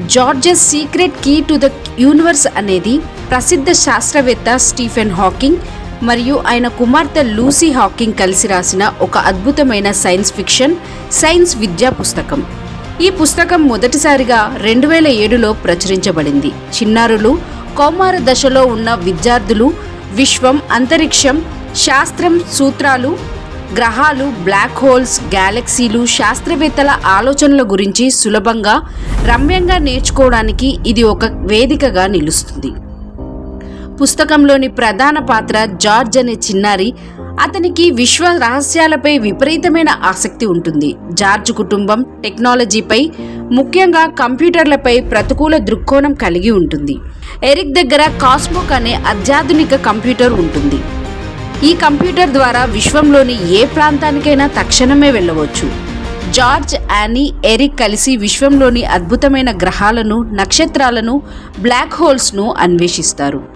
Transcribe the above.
జార్జెస్ secret key to the universe అనేది ప్రసిద్ధ శాస్త్రవేత్త స్టీఫెన్ హాకింగ్ మరియు ఆయన కుమార్తె లూసీ హాకింగ్ కలిసి రాసిన ఒక అద్భుతమైన సైన్స్ విద్యా పుస్తకం. ఈ పుస్తకం మొదటిసారిగా 2007లో ప్రచురించబడింది. చిన్నారులు, కౌమార దశలో ఉన్న విద్యార్థులు విశ్వం, అంతరిక్షం, శాస్త్రం, సూత్రాలు, గ్రహాలు, బ్లాక్ హోల్స్, గ్యాలక్సీలు, శాస్త్రవేత్తల ఆలోచనల గురించి సులభంగా, రమ్యంగా నేర్చుకోవడానికి ఇది ఒక వేదికగా నిలుస్తుంది. పుస్తకంలోని ప్రధాన పాత్ర జార్జ్ అనే చిన్నారి. అతనికి విశ్వ రహస్యాలపై విపరీతమైన ఆసక్తి ఉంటుంది. జార్జ్ కుటుంబం టెక్నాలజీపై, ముఖ్యంగా కంప్యూటర్లపై ప్రతికూల దృక్కోణం కలిగి ఉంటుంది. ఎరిక్ దగ్గర కాస్మోక్ అనే అత్యాధునిక కంప్యూటర్ ఉంటుంది. ఈ కంప్యూటర్ ద్వారా విశ్వంలోని ఏ ప్రాంతానికైనా తక్షణమే వెళ్ళవచ్చు. జార్జ్, యానీ, ఎరిక్ కలిసి విశ్వంలోని అద్భుతమైన గ్రహాలను, నక్షత్రాలను, బ్లాక్ హోల్స్ను అన్వేషిస్తారు.